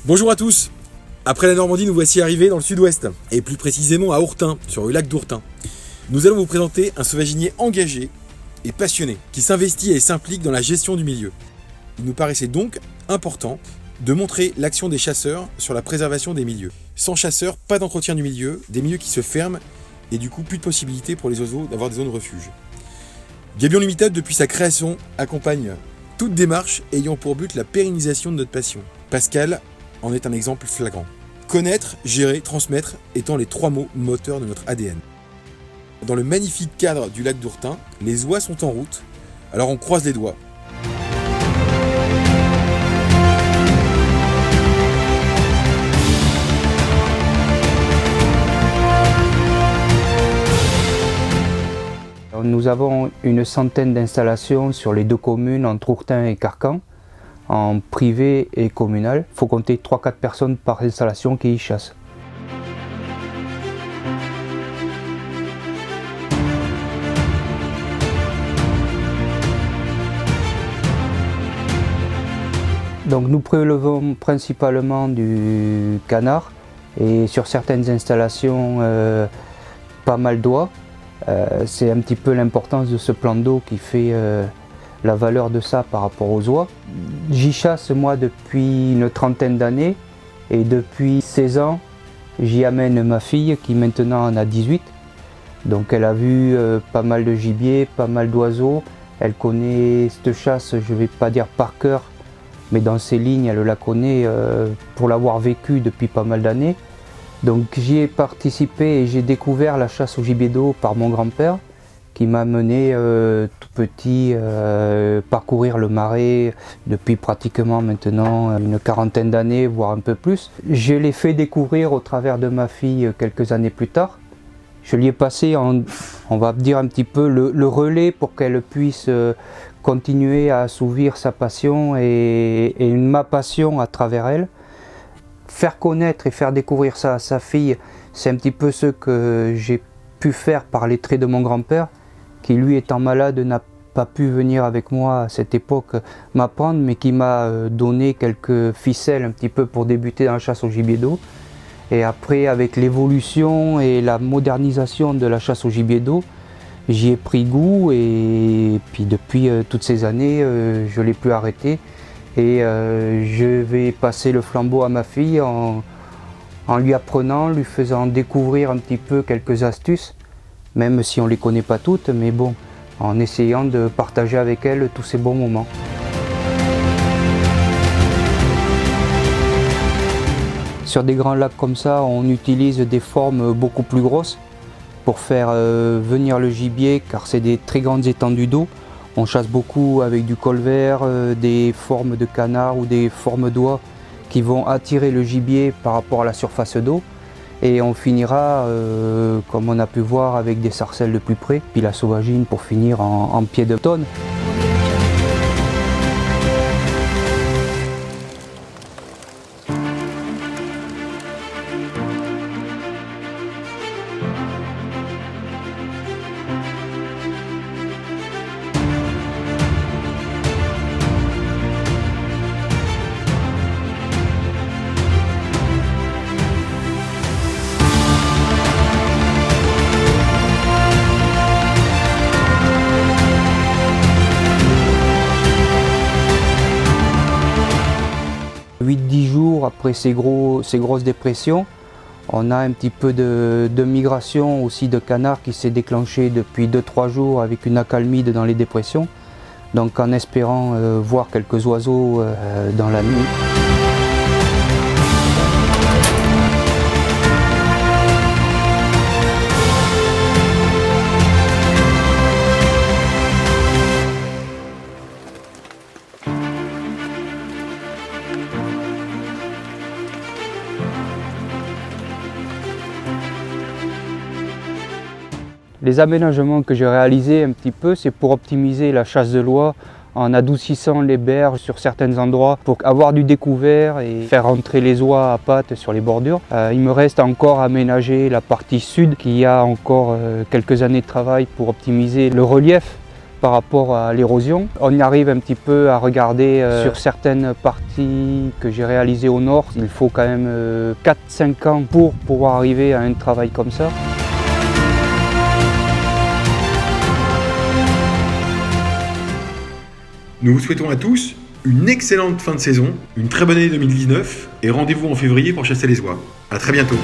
Bonjour à tous. Après la Normandie, nous voici arrivés dans le sud-ouest, et plus précisément à Ourtin, sur le lac d'Ourtin. Nous allons vous présenter un sauvaginier engagé et passionné, qui s'investit et s'implique dans la gestion du milieu. Il nous paraissait donc important de montrer l'action des chasseurs sur la préservation des milieux. Sans chasseurs, pas d'entretien du milieu, des milieux qui se ferment, et du coup plus de possibilités pour les oiseaux d'avoir des zones de refuge. Gabion Limited, depuis sa création, accompagne toute démarche ayant pour but la pérennisation de notre passion. Pascal en est un exemple flagrant. Connaître, gérer, transmettre étant les 3 mots moteurs de notre ADN. Dans le magnifique cadre du lac d'Ourtin, les oies sont en route, alors on croise les doigts. Nous avons une centaine d'installations sur les 2 communes, entre Ourtin et Carcan, en privé et communal. Il faut compter 3-4 personnes par installation qui y chassent. Donc nous prélevons principalement du canard et sur certaines installations pas mal d'oies. C'est un petit peu l'importance de ce plan d'eau qui fait la valeur de ça par rapport aux oies. J'y chasse moi depuis une trentaine d'années et depuis 16 ans j'y amène ma fille qui maintenant en a 18. Donc elle a vu pas mal de gibier, pas mal d'oiseaux. Elle connaît cette chasse, je ne vais pas dire par cœur, mais dans ses lignes elle la connaît pour l'avoir vécue depuis pas mal d'années. Donc j'y ai participé et j'ai découvert la chasse au gibier d'eau par mon grand-père qui m'a mené tout petit parcourir le marais depuis pratiquement maintenant une quarantaine d'années, voire un peu plus. Je l'ai fait découvrir au travers de ma fille quelques années plus tard. Je lui ai passé, on va dire un petit peu, le relais pour qu'elle puisse continuer à assouvir sa passion et ma passion à travers elle. Faire connaître et faire découvrir ça à sa fille, c'est un petit peu ce que j'ai pu faire par les traits de mon grand-père, qui lui étant malade n'a pas pu venir avec moi à cette époque m'apprendre, mais qui m'a donné quelques ficelles un petit peu pour débuter dans la chasse au gibier d'eau. Et après, avec l'évolution et la modernisation de la chasse au gibier d'eau, j'y ai pris goût et puis depuis toutes ces années, je ne l'ai plus arrêté. Et je vais passer le flambeau à ma fille en lui apprenant, lui faisant découvrir un petit peu quelques astuces, même si on ne les connaît pas toutes, mais bon, en essayant de partager avec elle tous ces bons moments. Sur des grands lacs comme ça, on utilise des formes beaucoup plus grosses pour faire venir le gibier, car c'est des très grandes étendues d'eau. On chasse beaucoup avec du colvert, des formes de canard ou des formes d'oies qui vont attirer le gibier par rapport à la surface d'eau. Et on finira, comme on a pu voir, avec des sarcelles de plus près, puis la sauvagine pour finir en pied de tonne. Après ces grosses dépressions, on a un petit peu de migration aussi de canards qui s'est déclenchée depuis 2-3 jours avec une accalmie dans les dépressions. Donc en espérant voir quelques oiseaux dans la nuit. Les aménagements que j'ai réalisés un petit peu, c'est pour optimiser la chasse de l'oie en adoucissant les berges sur certains endroits pour avoir du découvert et faire rentrer les oies à pattes sur les bordures. Il me reste encore à aménager la partie sud qui a encore quelques années de travail pour optimiser le relief par rapport à l'érosion. On y arrive un petit peu à regarder sur certaines parties que j'ai réalisées au nord. Il faut quand même 4-5 ans pour pouvoir arriver à un travail comme ça. Nous vous souhaitons à tous une excellente fin de saison, une très bonne année 2019 et rendez-vous en février pour chasser les oies. À très bientôt.